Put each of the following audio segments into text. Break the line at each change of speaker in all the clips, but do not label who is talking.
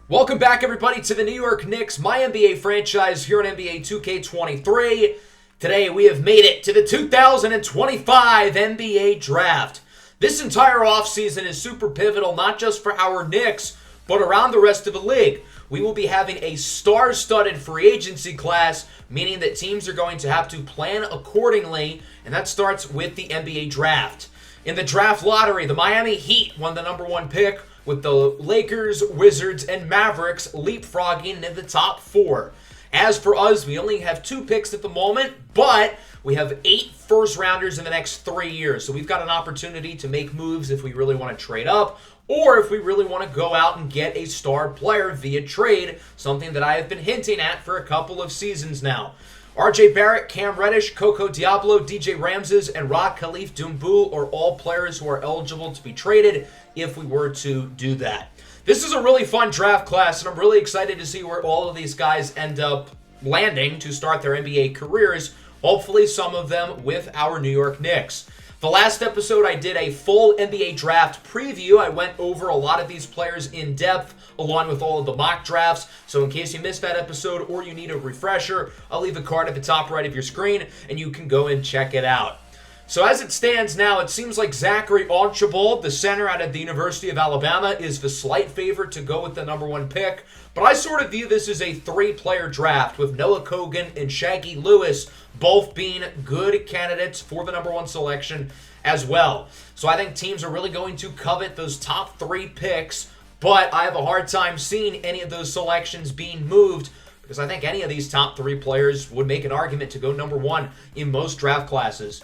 Welcome back, everybody, to the New York Knicks MyNBA franchise here on NBA 2K23. Today, we have made it to the 2025 NBA Draft. This entire offseason is super pivotal, not just for our Knicks, but around the rest of the league. We will be having a star-studded free agency class, meaning that teams are going to have to plan accordingly, and that starts with the NBA Draft. In the draft lottery, the Miami Heat won the number one pick, with the Lakers, Wizards, and Mavericks leapfrogging in the top four. As for us, we only have 2 picks at the moment, but we have 8 first-rounders in the next 3 years. So we've got an opportunity to make moves if we really want to trade up, or if we really want to go out and get a star player via trade, something that I have been hinting at for a couple of seasons now. RJ Barrett, Cam Reddish, Coco Diablo, DJ Ramses, and Rod Khalif Doumbou are all players who are eligible to be traded if we were to do that. This is a really fun draft class, and I'm really excited to see where all of these guys end up landing to start their NBA careers, hopefully some of them with our New York Knicks. The last episode, I did a full NBA draft preview. I went over a lot of these players in depth, along with all of the mock drafts. So in case you missed that episode or you need a refresher, I'll leave a card at the top right of your screen, and you can go and check it out. So as it stands now, it seems like Zachary Archibald, the center out of the University of Alabama, is the slight favorite to go with the number one pick. But I sort of view this as a 3-player draft, with Noah Kogan and Shaggy Lewis both being good candidates for the number one selection as well. So I think teams are really going to covet those top 3 picks, but I have a hard time seeing any of those selections being moved, because I think any of these top 3 players would make an argument to go number one in most draft classes.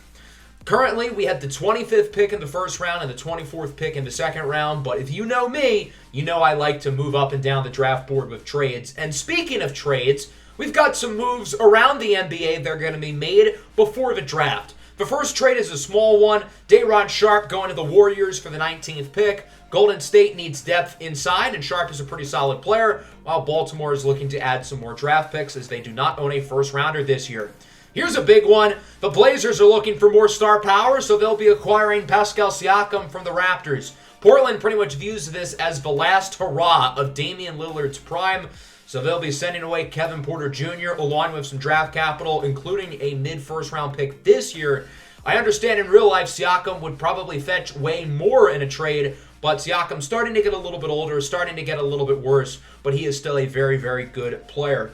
Currently, we have the 25th pick in the first round and the 24th pick in the second round, but if you know me, you know I like to move up and down the draft board with trades. And speaking of trades, we've got some moves around the NBA that are going to be made before the draft. The first trade is a small one. Day'Ron Sharpe going to the Warriors for the 19th pick. Golden State needs depth inside, and Sharpe is a pretty solid player, while Baltimore is looking to add some more draft picks as they do not own a first-rounder this year. Here's a big one. The Blazers are looking for more star power, so they'll be acquiring Pascal Siakam from the Raptors. Portland pretty much views this as the last hurrah of Damian Lillard's prime, so they'll be sending away Kevin Porter Jr. along with some draft capital, including a mid-first round pick this year. I understand in real life Siakam would probably fetch way more in a trade, but Siakam's starting to get a little bit older, starting to get a little bit worse, but he is still a very, very good player.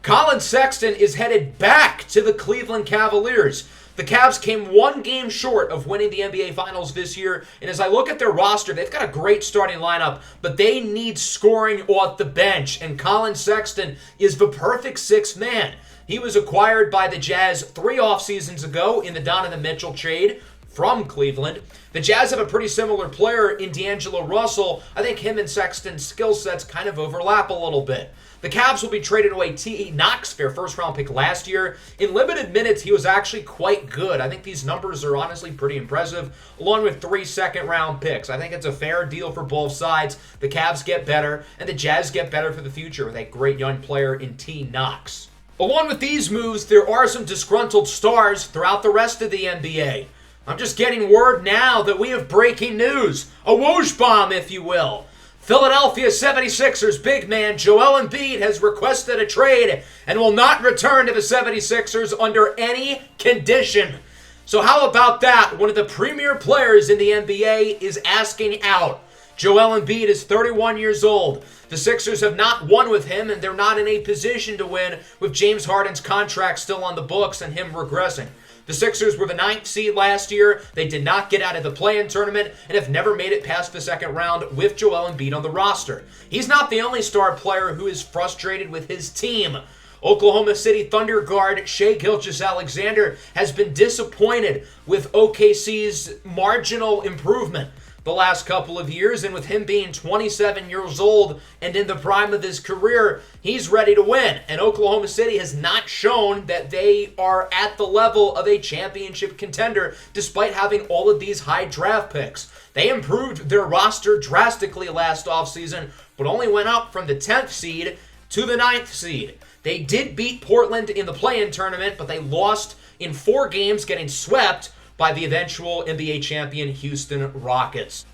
Colin Sexton is headed back to the Cleveland Cavaliers. The Cavs came 1 game short of winning the NBA Finals this year, and as I look at their roster, they've got a great starting lineup, but they need scoring off the bench, and Colin Sexton is the perfect 6th man. He was acquired by the Jazz 3 off-seasons ago in the Donovan Mitchell trade from Cleveland. The Jazz have a pretty similar player in D'Angelo Russell. I think him and Sexton's skill sets kind of overlap a little bit. The Cavs will be trading away T.E. Knox, their first-round pick last year. In limited minutes, he was actually quite good. I think these numbers are honestly pretty impressive, along with 3 second-round picks. I think it's a fair deal for both sides. The Cavs get better, and the Jazz get better for the future with a great young player in T. Knox. Along with these moves, there are some disgruntled stars throughout the rest of the NBA. I'm just getting word now that we have breaking news. A whoosh bomb, if you will. Philadelphia 76ers big man Joel Embiid has requested a trade and will not return to the 76ers under any condition. So how about that? One of the premier players in the NBA is asking out. Joel Embiid is 31 years old. The Sixers have not won with him, and they're not in a position to win with James Harden's contract still on the books and him regressing. The Sixers were the 9th seed last year. They did not get out of the play-in tournament and have never made it past the second round with Joel Embiid on the roster. He's not the only star player who is frustrated with his team. Oklahoma City Thunder guard Shai Gilgeous-Alexander has been disappointed with OKC's marginal improvement the last couple of years, and with him being 27 years old and in the prime of his career, he's ready to win. And Oklahoma City has not shown that they are at the level of a championship contender despite having all of these high draft picks. They improved their roster drastically last offseason, but only went up from the 10th seed to the 9th seed. They did beat Portland in the play-in tournament, but they lost in 4 games, getting swept by the eventual NBA champion Houston Rockets.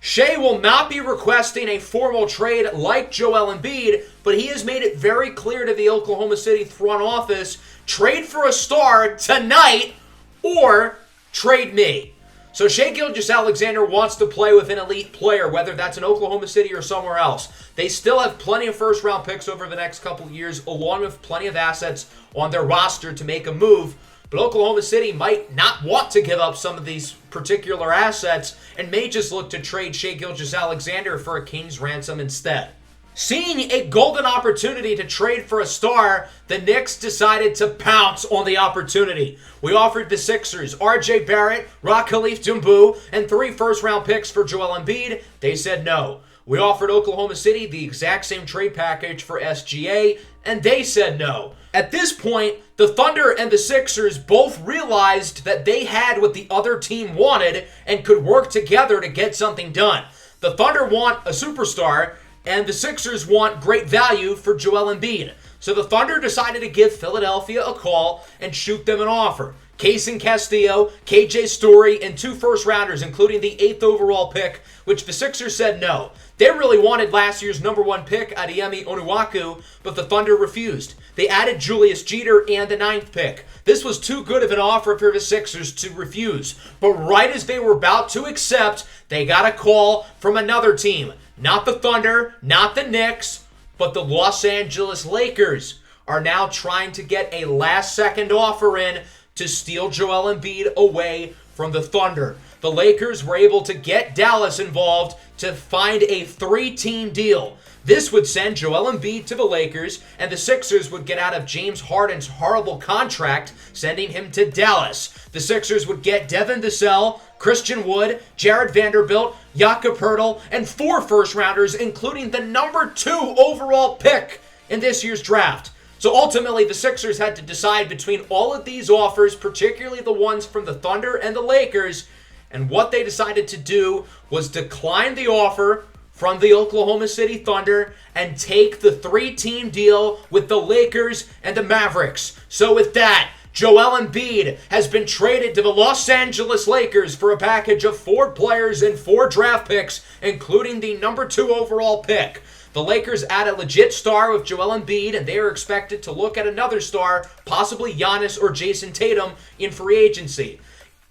Shea will not be requesting a formal trade like Joel Embiid, but he has made it very clear to the Oklahoma City front office, trade for a star tonight or trade me. So Shai Gilgeous-Alexander wants to play with an elite player, whether that's in Oklahoma City or somewhere else. They still have plenty of first-round picks over the next couple of years, along with plenty of assets on their roster to make a move. But Oklahoma City might not want to give up some of these particular assets and may just look to trade Shai Gilgeous-Alexander for a king's ransom instead. Seeing a golden opportunity to trade for a star, the Knicks decided to pounce on the opportunity. We offered the Sixers R.J. Barrett, Rock Khalif Dumbu, and 3 first-round picks for Joel Embiid. They said no. We offered Oklahoma City the exact same trade package for SGA, and they said no. At this point, the Thunder and the Sixers both realized that they had what the other team wanted and could work together to get something done. The Thunder want a superstar, and the Sixers want great value for Joel Embiid. So the Thunder decided to give Philadelphia a call and shoot them an offer. Kaysen Castillo, KJ Story, and 2 first-rounders, including the 8th overall pick, which the Sixers said no. They really wanted last year's number 1 pick, Adeyemi Onuaku, but the Thunder refused. They added Julius Jeter and the 9th pick. This was too good of an offer for the Sixers to refuse. But right as they were about to accept, they got a call from another team. Not the Thunder, not the Knicks, but the Los Angeles Lakers are now trying to get a last-second offer in to steal Joel Embiid away from the Thunder. The Lakers were able to get Dallas involved to find a 3-team deal. This would send Joel Embiid to the Lakers, and the Sixers would get out of James Harden's horrible contract, sending him to Dallas. The Sixers would get Devin Vassell, Christian Wood, Jared Vanderbilt, Jakob Poeltl, and 4 first-rounders, including the number 2 overall pick in this year's draft. So ultimately, the Sixers had to decide between all of these offers, particularly the ones from the Thunder and the Lakers, and what they decided to do was decline the offer from the Oklahoma City Thunder and take the 3-team deal with the Lakers and the Mavericks. So with that, Joel Embiid has been traded to the Los Angeles Lakers for a package of 4 players and 4 draft picks, including the number 2 overall pick. The Lakers add a legit star with Joel Embiid, and they are expected to look at another star, possibly Giannis or Jason Tatum, in free agency.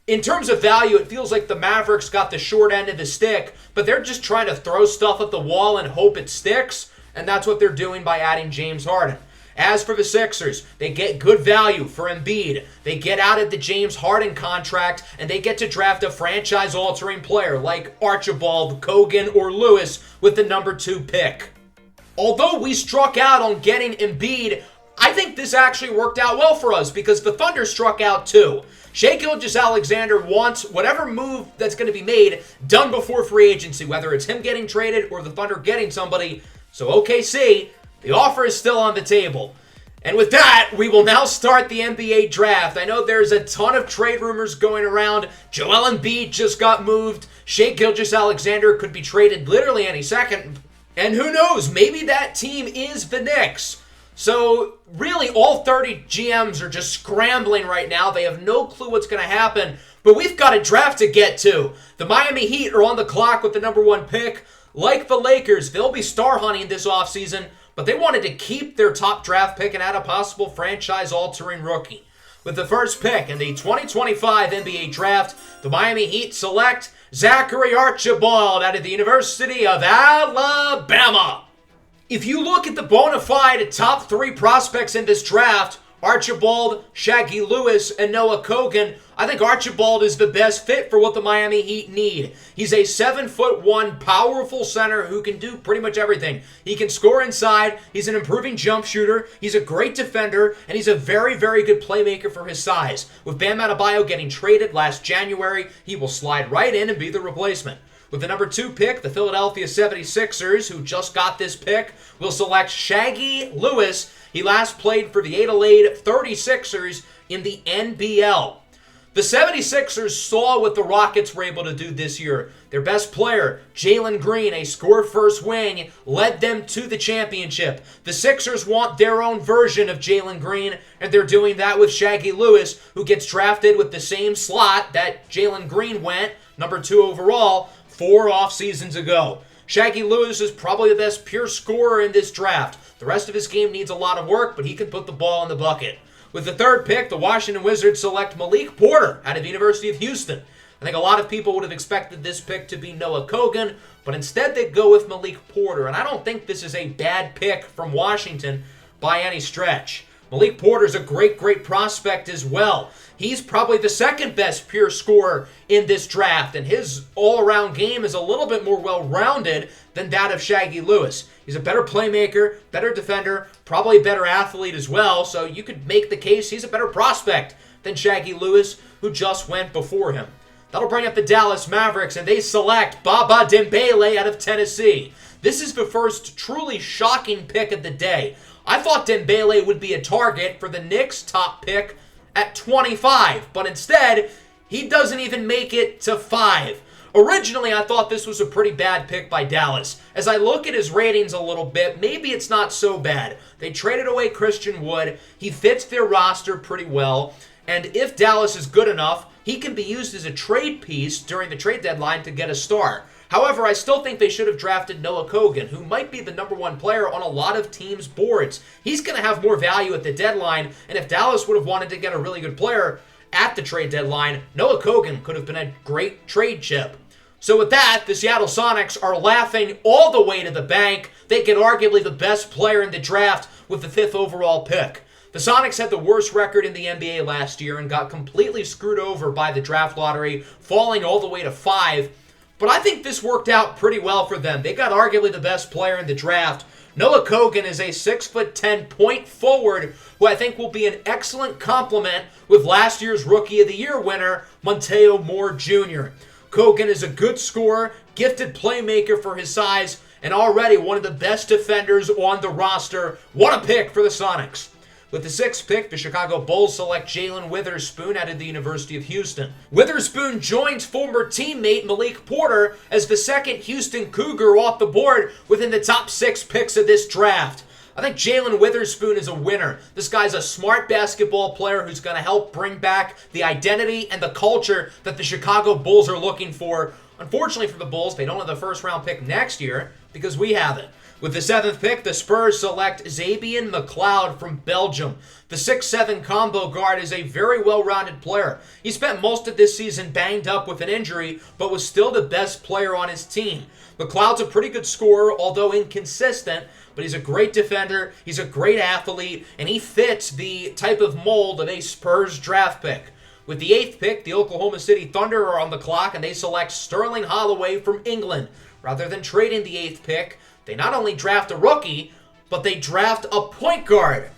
In terms of value, it feels like the Mavericks got the short end of the stick, but they're just trying to throw stuff at the wall and hope it sticks, and that's what they're doing by adding James Harden. As for the Sixers, they get good value for Embiid. They get out of the James Harden contract, and they get to draft a franchise-altering player like Archibald, Kogan, or Lewis with the number 2 pick. Although we struck out on getting Embiid, I think this actually worked out well for us because the Thunder struck out too. Shai Gilgeous-Alexander wants whatever move that's going to be made done before free agency, whether it's him getting traded or the Thunder getting somebody. So OKC, the offer is still on the table. And with that, we will now start the NBA draft. I know there's a ton of trade rumors going around. Joel Embiid just got moved. Shai Gilgeous-Alexander could be traded literally any second. And who knows, maybe that team is the Knicks. So really, all 30 GMs are just scrambling right now. They have no clue what's going to happen. But we've got a draft to get to. The Miami Heat are on the clock with the number 1 pick. Like the Lakers, they'll be star hunting this offseason, but they wanted to keep their top draft pick and add a possible franchise-altering rookie. With the first pick in the 2025 NBA draft, the Miami Heat select Zachary Archibald out of the University of Alabama. If you look at the bona fide top 3 prospects in this draft, Archibald, Shaggy Lewis, and Noah Kogan, I think Archibald is the best fit for what the Miami Heat need. He's a 7'1", powerful center who can do pretty much everything. He can score inside, he's an improving jump shooter, he's a great defender, and he's a very, very good playmaker for his size. With Bam Adebayo getting traded last January, he will slide right in and be the replacement. With the number 2 pick, the Philadelphia 76ers, who just got this pick, will select Shaggy Lewis. He last played for the Adelaide 36ers in the NBL. The 76ers saw what the Rockets were able to do this year. Their best player, Jalen Green, a score-first wing, led them to the championship. The Sixers want their own version of Jalen Green, and they're doing that with Shaggy Lewis, who gets drafted with the same slot that Jalen Green went, number 2 overall, 4 off seasons ago. Shaggy Lewis is probably the best pure scorer in this draft. The rest of his game needs a lot of work, but he can put the ball in the bucket. With the 3rd pick, the Washington Wizards select Malik Porter out of the University of Houston. I think a lot of people would have expected this pick to be Noah Kogan, but instead they go with Malik Porter, and I don't think this is a bad pick from Washington by any stretch. Malik Porter's a great prospect as well. He's probably the 2nd best pure scorer in this draft, and his all-around game is a little bit more well-rounded than that of Shaggy Lewis. He's a better playmaker, better defender, probably a better athlete as well, so you could make the case he's a better prospect than Shaggy Lewis, who just went before him. That'll bring up the Dallas Mavericks, and they select Baba Dembele out of Tennessee. This is the first truly shocking pick of the day. I thought Dembele would be a target for the Knicks' top pick at 25, but instead, he doesn't even make it to 5. Originally, I thought this was a pretty bad pick by Dallas. As I look at his ratings a little bit, maybe it's not so bad. They traded away Christian Wood. He fits their roster pretty well, and if Dallas is good enough, he can be used as a trade piece during the trade deadline to get a star. However, I still think they should have drafted Noah Kogan, who might be the #1 player on a lot of teams' boards. He's going to have more value at the deadline, and if Dallas would have wanted to get a really good player at the trade deadline, Noah Kogan could have been a great trade chip. So with that, the Seattle Sonics are laughing all the way to the bank. They get arguably the best player in the draft with the 5th overall pick. The Sonics had the worst record in the NBA last year and got completely screwed over by the draft lottery, falling all the way to 5. But I think this worked out pretty well for them. They got arguably the best player in the draft. Noah Kogan is a 6'10" point forward who I think will be an excellent complement with last year's Rookie of the Year winner, Montejo Moore Jr. Kogan is a good scorer, gifted playmaker for his size, and already one of the best defenders on the roster. What a pick for the Sonics. With the 6th pick, the Chicago Bulls select Jalen Witherspoon out of the University of Houston. Witherspoon joins former teammate Malik Porter as the 2nd Houston Cougar off the board within the top 6 picks of this draft. I think Jalen Witherspoon is a winner. This guy's a smart basketball player who's going to help bring back the identity and the culture that the Chicago Bulls are looking for. Unfortunately for the Bulls, they don't have the 1st-round pick next year because we have it. With the 7th pick, the Spurs select Xavier McLeod from Belgium. The 6'7" combo guard is a very well-rounded player. He spent most of this season banged up with an injury, but was still the best player on his team. McLeod's a pretty good scorer, although inconsistent, but he's a great defender, he's a great athlete, and he fits the type of mold of a Spurs draft pick. With the 8th pick, the Oklahoma City Thunder are on the clock, and they select Sterling Holloway from England. Rather than trading the 8th pick, they not only draft a rookie, but they draft a point guard.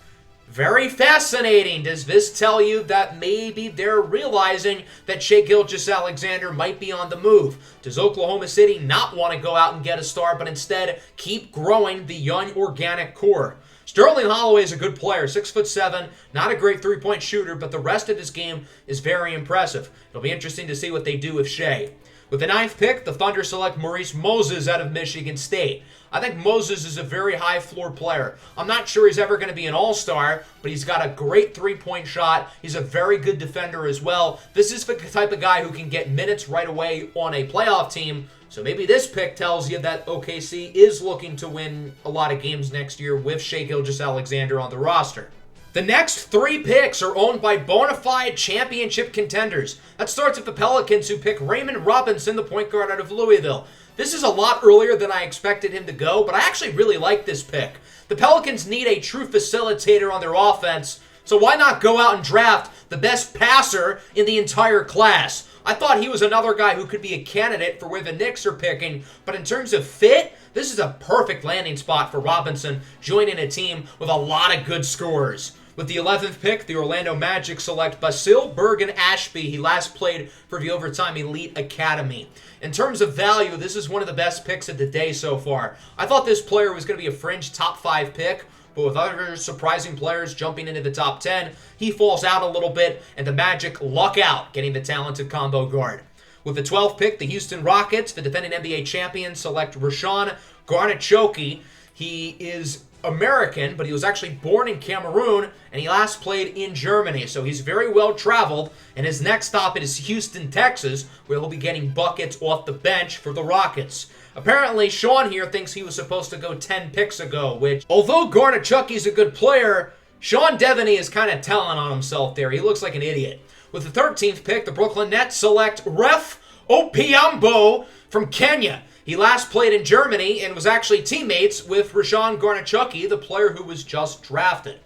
Very fascinating. Does this tell you that maybe they're realizing that Shai Gilgeous-Alexander might be on the move? Does Oklahoma City not want to go out and get a star, but instead keep growing the young organic core? Sterling Holloway is a good player, 6'7", not a great three-point shooter, but the rest of his game is very impressive. It'll be interesting to see what they do with Shai. With the 9th pick, the Thunder select Maurice Moses out of Michigan State. I think Moses is a very high-floor player. I'm not sure he's ever going to be an all-star, but he's got a great three-point shot. He's a very good defender as well. This is the type of guy who can get minutes right away on a playoff team. So maybe this pick tells you that OKC is looking to win a lot of games next year with Shai Gilgeous-Alexander on the roster. The next 3 picks are owned by bona fide championship contenders. That starts with the Pelicans, who pick Raymond Robinson, the point guard out of Louisville. This is a lot earlier than I expected him to go, but I actually really like this pick. The Pelicans need a true facilitator on their offense, so why not go out and draft the best passer in the entire class? I thought he was another guy who could be a candidate for where the Knicks are picking, but in terms of fit, this is a perfect landing spot for Robinson, joining a team with a lot of good scorers. With the 11th pick, the Orlando Magic select Basil Bergen-Ashby. He last played for the Overtime Elite Academy. In terms of value, this is one of the best picks of the day so far. I thought this player was going to be a fringe top 5 pick, but with other surprising players jumping into the top 10, he falls out a little bit, and the Magic luck out getting the talented combo guard. With the 12th pick, the Houston Rockets, the defending NBA champions, select Rashawn Garnachoke. He is American, but he was actually born in Cameroon, and he last played in Germany. So he's very well traveled, and his next stop is Houston, Texas, where he'll be getting buckets off the bench for the Rockets. Apparently, Sean here thinks he was supposed to go 10 picks ago, which, although Garnachucky's a good player, Sean Devaney is kind of telling on himself there. He looks like an idiot. With the 13th pick, the Brooklyn Nets select Ref Opiambo from Kenya. He last played in Germany and was actually teammates with Rashawn Garnachucky, the player who was just drafted.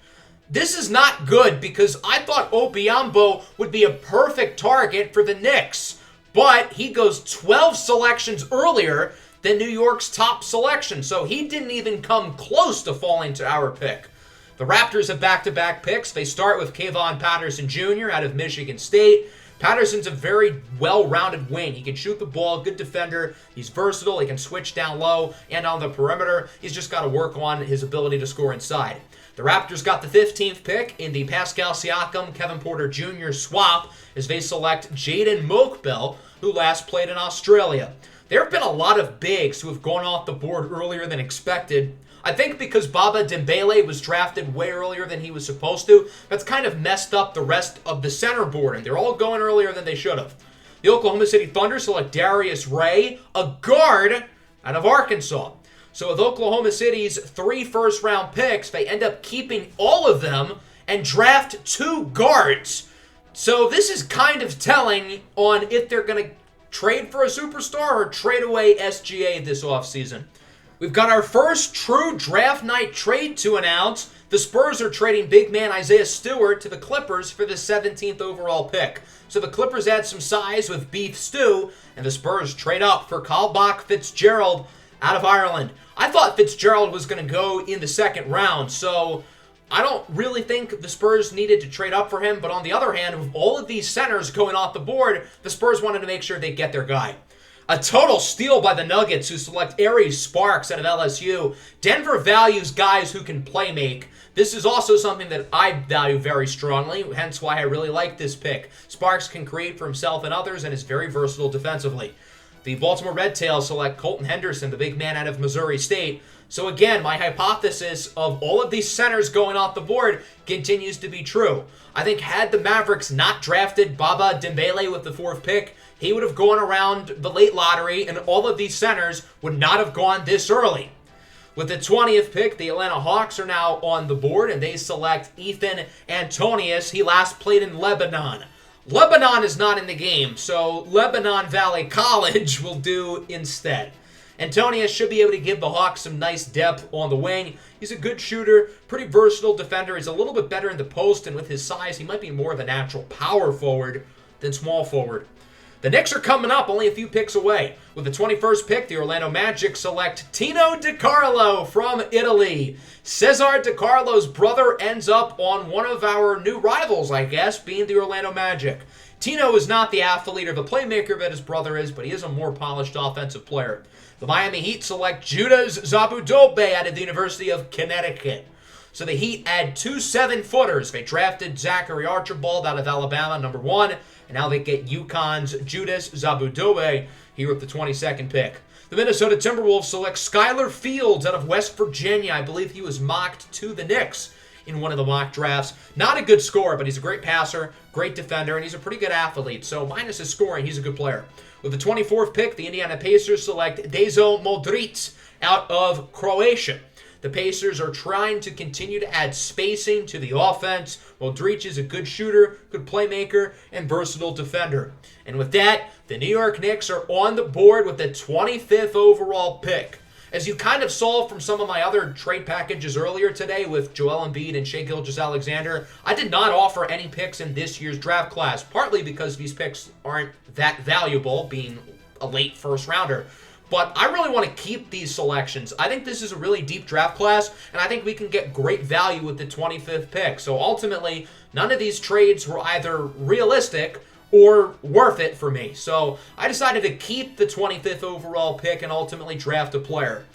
This is not good because I thought Opiambo would be a perfect target for the Knicks, but he goes 12 selections earlier than New York's top selection, so he didn't even come close to falling to our pick. The Raptors have back-to-back picks. They start with Kayvon Patterson Jr. out of Michigan State. Patterson's a very well-rounded wing. He can shoot the ball, good defender. He's versatile. He can switch down low and on the perimeter. He's just got to work on his ability to score inside. The Raptors got the 15th pick in the Pascal Siakam, Kevin Porter Jr. swap as they select Jaden Mokbel, who last played in Australia. There have been a lot of bigs who have gone off the board earlier than expected. I think because Baba Dembele was drafted way earlier than he was supposed to, that's kind of messed up the rest of the center board, and they're all going earlier than they should have. The Oklahoma City Thunder select Darius Ray, a guard out of Arkansas. So with Oklahoma City's 3 first-round picks, they end up keeping all of them and draft 2 guards. So this is kind of telling on if they're going to trade for a superstar or trade away SGA this offseason. We've got our first true draft night trade to announce. The Spurs are trading big man Isaiah Stewart to the Clippers for the 17th overall pick. So the Clippers add some size with Beef Stew, and the Spurs trade up for Kalbach Fitzgerald out of Ireland. I thought Fitzgerald was going to go in the second round, so I don't really think the Spurs needed to trade up for him. But on the other hand, with all of these centers going off the board, the Spurs wanted to make sure they get their guy. A total steal by the Nuggets, who select Aries Sparks out of LSU. Denver values guys who can play make. This is also something that I value very strongly, hence why I really like this pick. Sparks can create for himself and others and is very versatile defensively. The Baltimore Red Tails select Colton Henderson, the big man out of Missouri State. So again, my hypothesis of all of these centers going off the board continues to be true. I think had the Mavericks not drafted Baba Dembele with the 4th pick, he would have gone around the late lottery, and all of these centers would not have gone this early. With the 20th pick, the Atlanta Hawks are now on the board, and they select Ethan Antonius. He last played in Lebanon. Lebanon is not in the game, so Lebanon Valley College will do instead. Antonius should be able to give the Hawks some nice depth on the wing. He's a good shooter, pretty versatile defender. He's a little bit better in the post, and with his size, he might be more of a natural power forward than small forward. The Knicks are coming up, only a few picks away. With the 21st pick, the Orlando Magic select Tino DiCarlo from Italy. Cesar DiCarlo's brother ends up on one of our new rivals, I guess, being the Orlando Magic. Tino is not the athlete or the playmaker that his brother is, but he is a more polished offensive player. The Miami Heat select Judas Zabudobe out of the University of Connecticut. So the Heat add 2 7-footers. They drafted Zachary Archibald out of Alabama, number 1, and now they get UConn's Judas Zabudobe here with the 22nd pick. The Minnesota Timberwolves select Skylar Fields out of West Virginia. I believe he was mocked to the Knicks in one of the mock drafts. Not a good scorer, but he's a great passer, great defender, and he's a pretty good athlete. So minus his scoring, he's a good player. With the 24th pick, the Indiana Pacers select Dezo Modric out of Croatia. The Pacers are trying to continue to add spacing to the offense. Modric is a good shooter, good playmaker, and versatile defender. And with that, the New York Knicks are on the board with the 25th overall pick. As you kind of saw from some of my other trade packages earlier today with Joel Embiid and Shai Gilgeous-Alexander, I did not offer any picks in this year's draft class, partly because these picks aren't that valuable, being a late first rounder. But I really want to keep these selections. I think this is a really deep draft class, and I think we can get great value with the 25th pick. So ultimately, none of these trades were either realistic or worth it for me. So I decided to keep the 25th overall pick and ultimately draft a player.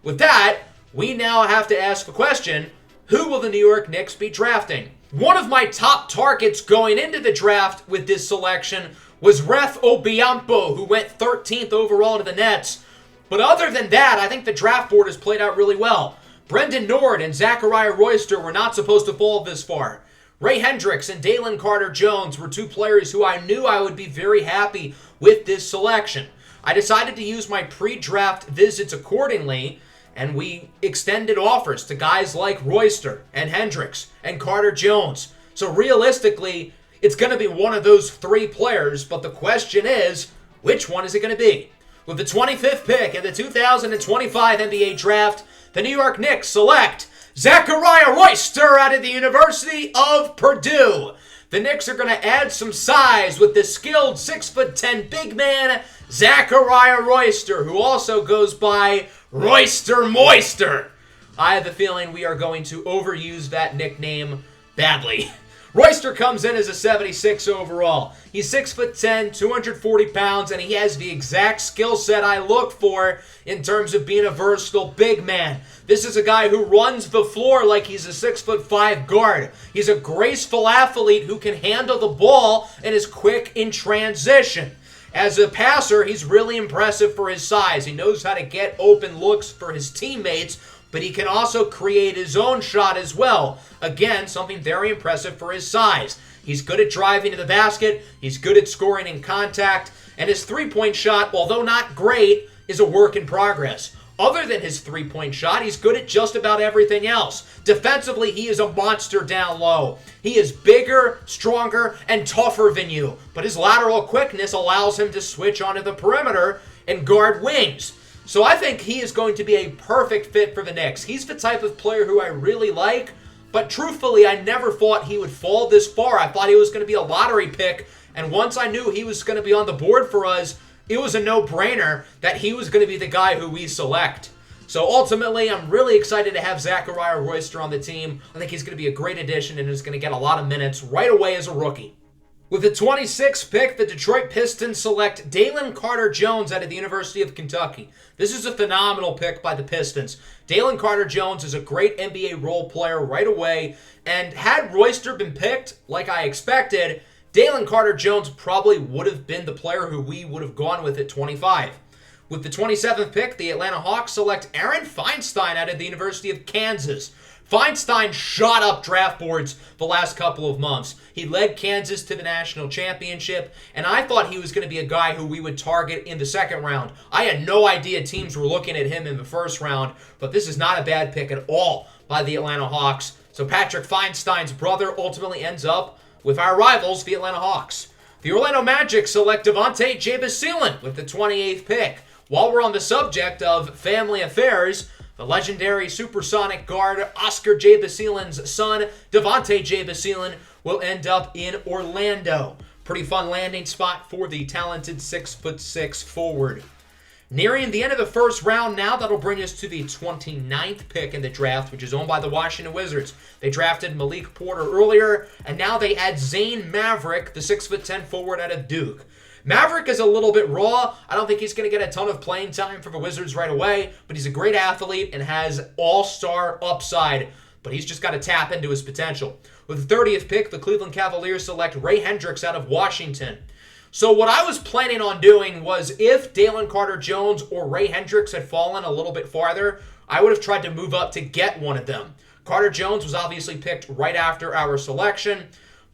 With that, we now have to ask the question, who will the New York Knicks be drafting? One of my top targets going into the draft with this selection was Ref Obiampo, who went 13th overall to the Nets. But other than that, I think the draft board has played out really well. Brendan Nord and Zachariah Royster were not supposed to fall this far. Ray Hendricks and Dalen Carter-Jones were two players who I knew I would be very happy with this selection. I decided to use my pre-draft visits accordingly, and we extended offers to guys like Royster and Hendricks and Carter-Jones. So realistically, it's going to be one of those three players, but the question is, which one is it going to be? With the 25th pick in the 2025 NBA Draft, the New York Knicks select Zachariah Royster out of the University of Purdue. The Knicks are going to add some size with the skilled 6'10" big man, Zachariah Royster, who also goes by Royster Moister. I have a feeling we are going to overuse that nickname badly. Royster comes in as a 76 overall. He's 6'10", 240 pounds, and he has the exact skill set I look for in terms of being a versatile big man. This is a guy who runs the floor like he's a 6'5" guard. He's a graceful athlete who can handle the ball and is quick in transition. As a passer, he's really impressive for his size. He knows how to get open looks for his teammates, but he can also create his own shot as well. Again, something very impressive for his size. He's good at driving to the basket, he's good at scoring in contact, and his three-point shot, although not great, is a work in progress. Other than his three-point shot, he's good at just about everything else. Defensively, he is a monster down low. He is bigger, stronger, and tougher than you, but his lateral quickness allows him to switch onto the perimeter and guard wings. So I think he is going to be a perfect fit for the Knicks. He's the type of player who I really like, but truthfully, I never thought he would fall this far. I thought he was going to be a lottery pick, and once I knew he was going to be on the board for us, it was a no-brainer that he was going to be the guy who we select. So ultimately, I'm really excited to have Zachariah Royster on the team. I think he's going to be a great addition and is going to get a lot of minutes right away as a rookie. With the 26th pick, the Detroit Pistons select Dalen Carter-Jones out of the University of Kentucky. This is a phenomenal pick by the Pistons. Dalen Carter-Jones is a great NBA role player right away, and had Royster been picked like I expected, Dalen Carter-Jones probably would have been the player who we would have gone with at 25. With the 27th pick, the Atlanta Hawks select Aaron Feinstein out of the University of Kansas. Feinstein shot up draft boards the last couple of months. He led Kansas to the national championship, and I thought he was going to be a guy who we would target in the second round. I had no idea teams were looking at him in the first round, but this is not a bad pick at all by the Atlanta Hawks. So Patrick Feinstein's brother ultimately ends up with our rivals, the Atlanta Hawks. The Orlando Magic select Devontae Jabasilan with the 28th pick. While we're on the subject of family affairs, the legendary supersonic guard Oscar Jabasilan's son, Devontae Jabasilan, will end up in Orlando. Pretty fun landing spot for the talented 6'6" forward. Nearing the end of the first round now, that'll bring us to the 29th pick in the draft, which is owned by the Washington Wizards. They drafted Malik Porter earlier, and now they add Zane Maverick, the 6'10" forward out of Duke. Maverick is a little bit raw. I don't think he's going to get a ton of playing time for the Wizards right away, but he's a great athlete and has all-star upside, but he's just got to tap into his potential. With the 30th pick, the Cleveland Cavaliers select Ray Hendricks out of Washington. So what I was planning on doing was if Dalen Carter-Jones or Ray Hendricks had fallen a little bit farther, I would have tried to move up to get one of them. Carter-Jones was obviously picked right after our selection,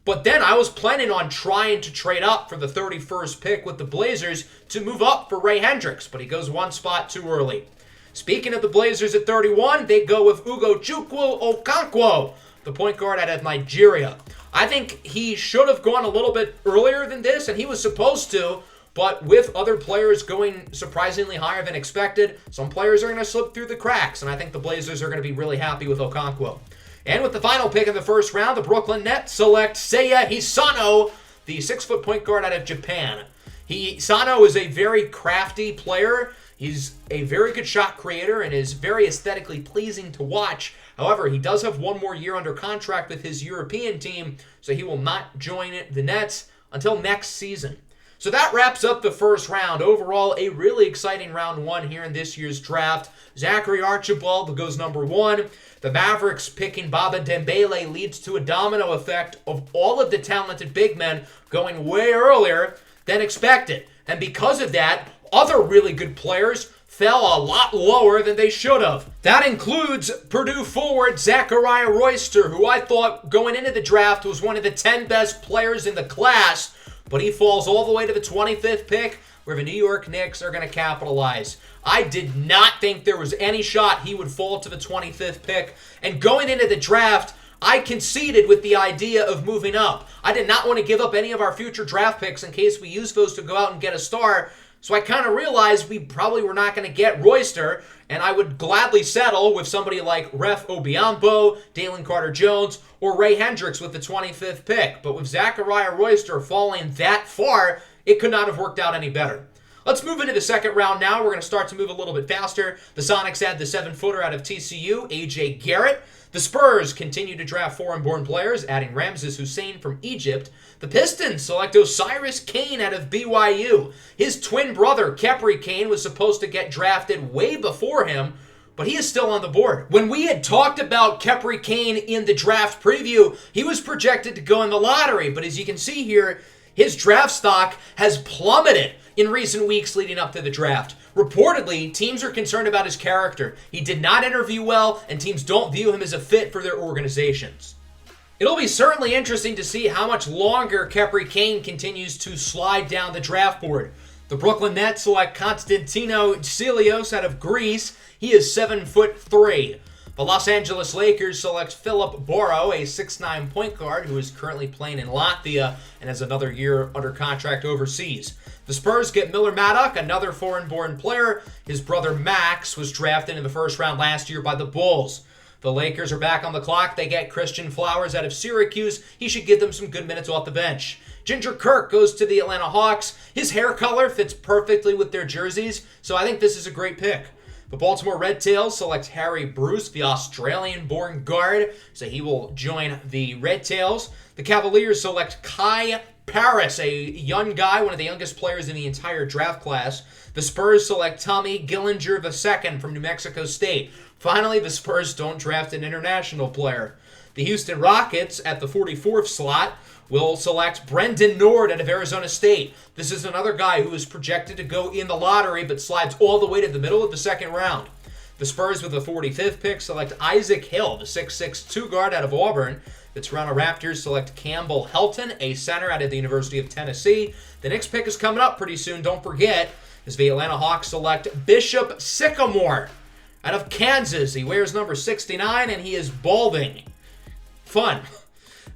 but then I was planning on trying to trade up for the 31st pick with the Blazers to move up for Ray Hendricks, but he goes one spot too early. Speaking of the Blazers at 31, they go with Ugochukwu Okonkwo, the point guard out of Nigeria. I think he should have gone a little bit earlier than this, and he was supposed to, but with other players going surprisingly higher than expected, some players are going to slip through the cracks, and I think the Blazers are going to be really happy with Okonkwo. And with the final pick in the first round, the Brooklyn Nets select Seiya Hisano, the 6' point guard out of Japan. Hisano is a very crafty player. He's a very good shot creator and is very aesthetically pleasing to watch. However, he does have one more year under contract with his European team, so he will not join the Nets until next season. So that wraps up the first round. Overall, a really exciting round one here in this year's draft. Zachary Archibald goes number 1. The Mavericks picking Baba Dembele leads to a domino effect of all of the talented big men going way earlier than expected. And because of that, other really good players fell a lot lower than they should have. That includes Purdue forward Zachariah Royster, who I thought going into the draft was one of the 10 best players in the class, but he falls all the way to the 25th pick, where the New York Knicks are going to capitalize. I did not think there was any shot he would fall to the 25th pick, and going into the draft, I conceded with the idea of moving up. I did not want to give up any of our future draft picks in case we use those to go out and get a star. So I kind of realized we probably were not going to get Royster, and I would gladly settle with somebody like Ref Obiambo, Dalen Carter-Jones, or Ray Hendricks with the 25th pick. But with Zachariah Royster falling that far, it could not have worked out any better. Let's move into the second round now. We're going to start to move a little bit faster. The Sonics had the 7-footer out of TCU, A.J. Garrett. The Spurs continue to draft foreign-born players, adding Ramses Hussein from Egypt. The Pistons select Osiris Kane out of BYU. His twin brother, Kepri Kane, was supposed to get drafted way before him, but he is still on the board. When we had talked about Kepri Kane in the draft preview, he was projected to go in the lottery, but as you can see here, his draft stock has plummeted in recent weeks leading up to the draft. Reportedly, teams are concerned about his character. He did not interview well, and teams don't view him as a fit for their organizations. It'll be certainly interesting to see how much longer Kepri Kane continues to slide down the draft board. The Brooklyn Nets select Konstantino Tsilios out of Greece. He is 7'3". The Los Angeles Lakers select Philip Boro, a 6'9" point guard who is currently playing in Latvia and has another year under contract overseas. The Spurs get Miller Maddock, another foreign-born player. His brother Max was drafted in the first round last year by the Bulls. The Lakers are back on the clock. They get Christian Flowers out of Syracuse. He should give them some good minutes off the bench. Ginger Kirk goes to the Atlanta Hawks. His hair color fits perfectly with their jerseys, so I think this is a great pick. The Baltimore Red Tails select Harry Bruce, the Australian-born guard, so he will join the Red Tails. The Cavaliers select Kai Paris, a young guy, one of the youngest players in the entire draft class. The Spurs select Tommy Gillinger II from New Mexico State. Finally, the Spurs don't draft an international player. The Houston Rockets, at the 44th slot, will select Brendan Nord out of Arizona State. This is another guy who is projected to go in the lottery but slides all the way to the middle of the second round. The Spurs, with the 45th pick, select Isaac Hill, the 6'6" guard out of Auburn. The Toronto Raptors select Campbell Helton, a center out of the University of Tennessee. The next pick is coming up pretty soon, don't forget, as the Atlanta Hawks select Bishop Sycamore out of Kansas. He wears number 69 and he is balding. Fun.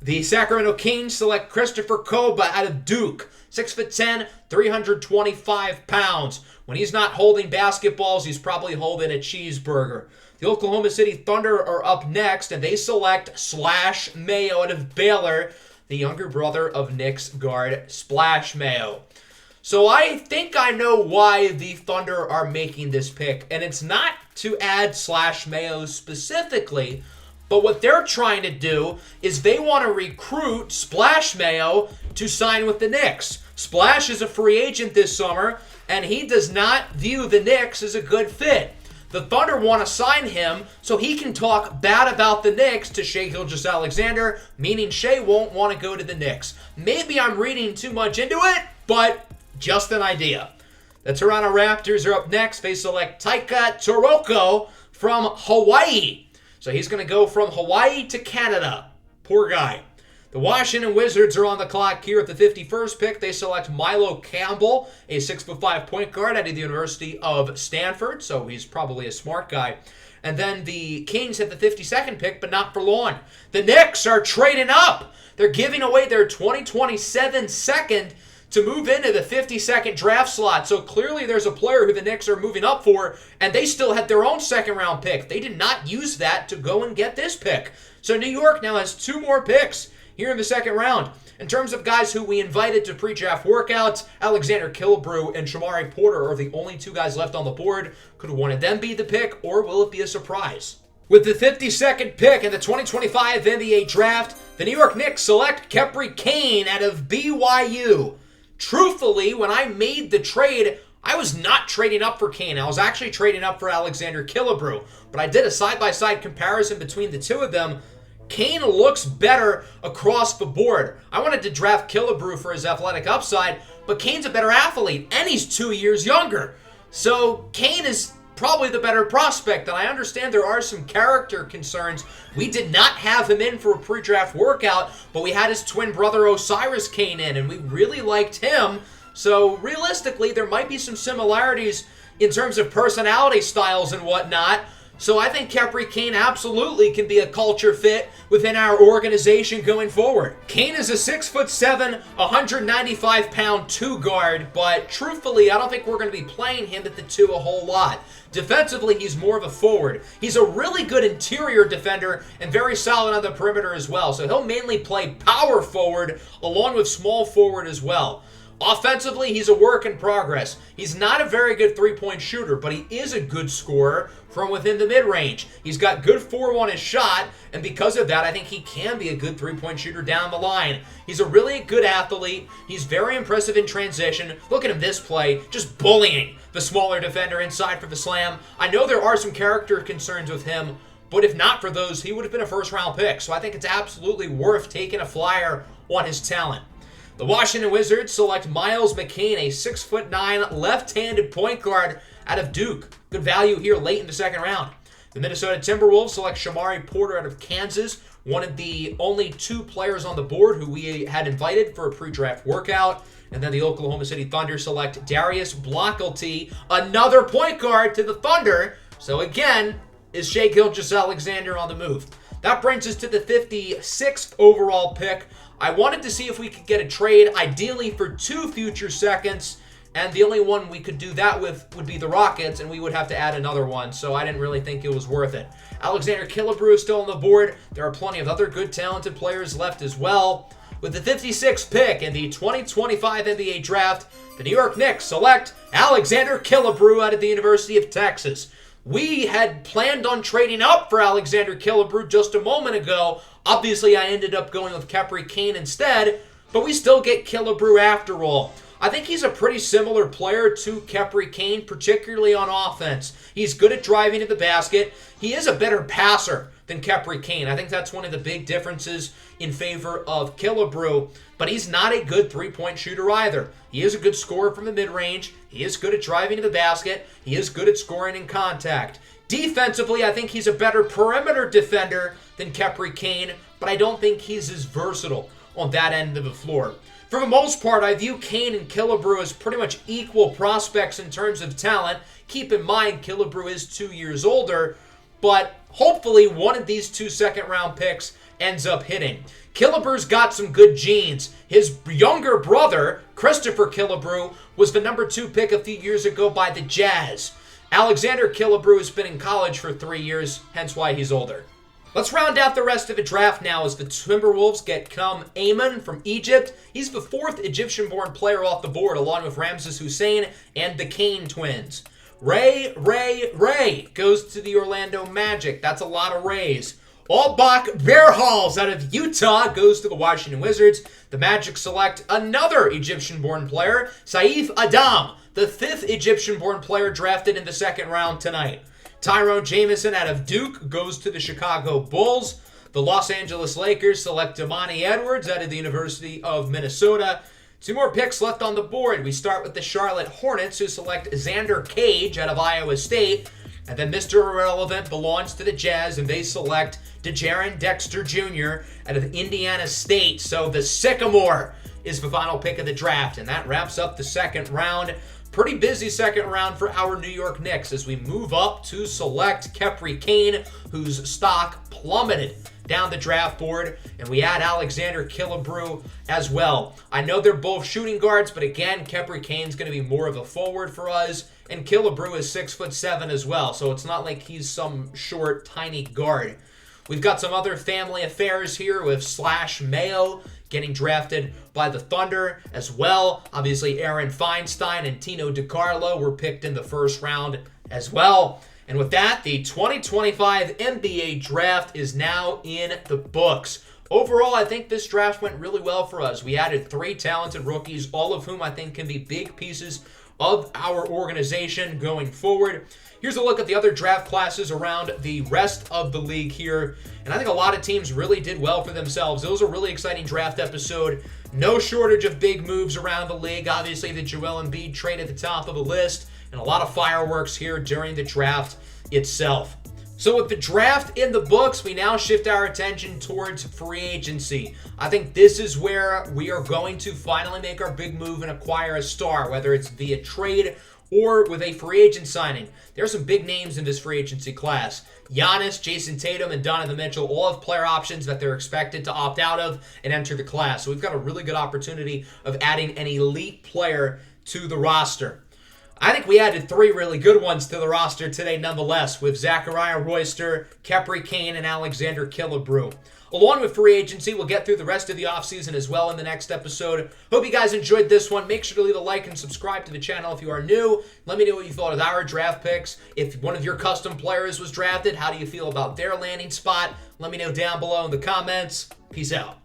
The Sacramento Kings select Christopher Koba out of Duke. 6'10", 325 pounds. When he's not holding basketballs, he's probably holding a cheeseburger. The Oklahoma City Thunder are up next, and they select Slash Mayo out of Baylor, the younger brother of Knicks guard Splash Mayo. So I think I know why the Thunder are making this pick, and it's not to add Slash Mayo specifically, but what they're trying to do is they want to recruit Splash Mayo to sign with the Knicks. Splash is a free agent this summer, and he does not view the Knicks as a good fit. The Thunder want to sign him so he can talk bad about the Knicks to Shai Gilgeous-Alexander, meaning Shai won't want to go to the Knicks. Maybe I'm reading too much into it, but just an idea. The Toronto Raptors are up next. They select Taika Toroko from Hawaii. So he's going to go from Hawaii to Canada. Poor guy. The Washington Wizards are on the clock here at the 51st pick. They select Milo Campbell, a 6'5" point guard out of the University of Stanford, so he's probably a smart guy. And then the Kings have the 52nd pick, but not for long. The Knicks are trading up. They're giving away their 2027 second to move into the 52nd draft slot. So clearly there's a player who the Knicks are moving up for, and they still had their own second-round pick. They did not use that to go and get this pick. So New York now has two more picks here in the second round. In terms of guys who we invited to pre-draft workouts, Alexander Killebrew and Shamari Porter are the only two guys left on the board. Could one of them be the pick, or will it be a surprise? With the 52nd pick in the 2025 NBA Draft, the New York Knicks select Kepri Kane out of BYU. Truthfully, when I made the trade, I was not trading up for Kane. I was actually trading up for Alexander Killebrew. But I did a side-by-side comparison between the two of them. Kane looks better across the board. I wanted to draft Killebrew for his athletic upside, but Kane's a better athlete, and he's 2 years younger. So Kane is probably the better prospect. And I understand there are some character concerns. We did not have him in for a pre-draft workout, but we had his twin brother Osiris Kane in, and we really liked him. So realistically, there might be some similarities in terms of personality styles and whatnot. So I think Khepri Kane absolutely can be a culture fit within our organization going forward. Kane is a 6'7", 195-pound two guard, but truthfully, I don't think we're going to be playing him at the two a whole lot. Defensively, he's more of a forward. He's a really good interior defender and very solid on the perimeter as well. So he'll mainly play power forward along with small forward as well. Offensively, he's a work in progress. He's not a very good three-point shooter, but he is a good scorer from within the mid-range. He's got good form on his shot, and because of that, I think he can be a good three-point shooter down the line. He's a really good athlete. He's very impressive in transition. Look at him this play, just bullying the smaller defender inside for the slam. I know there are some character concerns with him, but if not for those, he would have been a first-round pick. So I think it's absolutely worth taking a flyer on his talent. The Washington Wizards select Miles McCain, a 6'9", left-handed point guard out of Duke. Good value here late in the second round. The Minnesota Timberwolves select Shamari Porter out of Kansas, one of the only two players on the board who we had invited for a pre-draft workout. And then the Oklahoma City Thunder select Darius Blockelty, another point guard to the Thunder. So again, is Shai Gilgeous-Alexander on the move? That brings us to the 56th overall pick. I wanted to see if we could get a trade, ideally for 2 future seconds, and the only one we could do that with would be the Rockets, and we would have to add another one, so I didn't really think it was worth it. Alexander Killebrew is still on the board. There are plenty of other good, talented players left as well. With the 56th pick in the 2025 NBA Draft, the New York Knicks select Alexander Killebrew out of the University of Texas. We had planned on trading up for Alexander Killebrew just a moment ago. Obviously, I ended up going with Khepri Kane instead, but we still get Killebrew after all. I think he's a pretty similar player to Khepri Kane, particularly on offense. He's good at driving to the basket. He is a better passer than Khepri Kane. I think that's one of the big differences in favor of Killebrew, but he's not a good three-point shooter either. He is a good scorer from the mid-range. He is good at driving to the basket. He is good at scoring in contact. Defensively, I think he's a better perimeter defender than Khepri Kane, but I don't think he's as versatile on that end of the floor. For the most part, I view Kane and Killebrew as pretty much equal prospects in terms of talent. Keep in mind, Killebrew is 2 years older, but hopefully one of these 2 second-round picks ends up hitting. Killebrew's got some good genes. His younger brother, Christopher Killebrew, was the number 2 pick a few years ago by the Jazz. Alexander Killebrew has been in college for 3 years, hence why he's older. Let's round out the rest of the draft now as the Timberwolves get Kam Aman from Egypt. He's the 4th Egyptian-born player off the board, along with Ramses Hussein and the Kane twins. Ray goes to the Orlando Magic. That's a lot of Rays. Albach Berhals out of Utah goes to the Washington Wizards. The Magic select another Egyptian-born player, Saif Adam, the 5th Egyptian-born player drafted in the second round tonight. Tyrone Jamison out of Duke goes to the Chicago Bulls. The Los Angeles Lakers select Damani Edwards out of the University of Minnesota. 2 more picks left on the board. We start with the Charlotte Hornets, who select Xander Cage out of Iowa State. And then Mr. Irrelevant belongs to the Jazz, and they select DeJaren Dexter Jr. out of Indiana State. So the Sycamore is the final pick of the draft, and that wraps up the second round. Pretty busy second round for our New York Knicks as we move up to select Khepri Kane, whose stock plummeted down the draft board, and we add Alexander Killebrew as well. I know they're both shooting guards, but again, Khepri Kane's going to be more of a forward for us, and Killebrew is 6'7" as well, so it's not like he's some short, tiny guard. We've got some other family affairs here with Slash Mayo getting drafted by the Thunder as well. Obviously, Aaron Feinstein and Tino DiCarlo were picked in the first round as well. And with that, the 2025 NBA Draft is now in the books. Overall, I think this draft went really well for us. We added 3 talented rookies, all of whom I think can be big pieces of our organization going forward. Here's a look at the other draft classes around the rest of the league here. And I think a lot of teams really did well for themselves. It was a really exciting draft episode. No shortage of big moves around the league. Obviously, the Joel Embiid trade at the top of the list. and a lot of fireworks here during the draft itself. So with the draft in the books, we now shift our attention towards free agency. I think this is where we are going to finally make our big move and acquire a star, whether it's via trade or with a free agent signing. There are some big names in this free agency class. Giannis, Jason Tatum, and Donovan Mitchell all have player options that they're expected to opt out of and enter the class. So we've got a really good opportunity of adding an elite player to the roster. I think we added 3 really good ones to the roster today nonetheless, with Zachariah Royster, Kepri Kane, and Alexander Killebrew. Along with free agency, we'll get through the rest of the offseason as well in the next episode. Hope you guys enjoyed this one. Make sure to leave a like and subscribe to the channel if you are new. Let me know what you thought of our draft picks. If one of your custom players was drafted, how do you feel about their landing spot? Let me know down below in the comments. Peace out.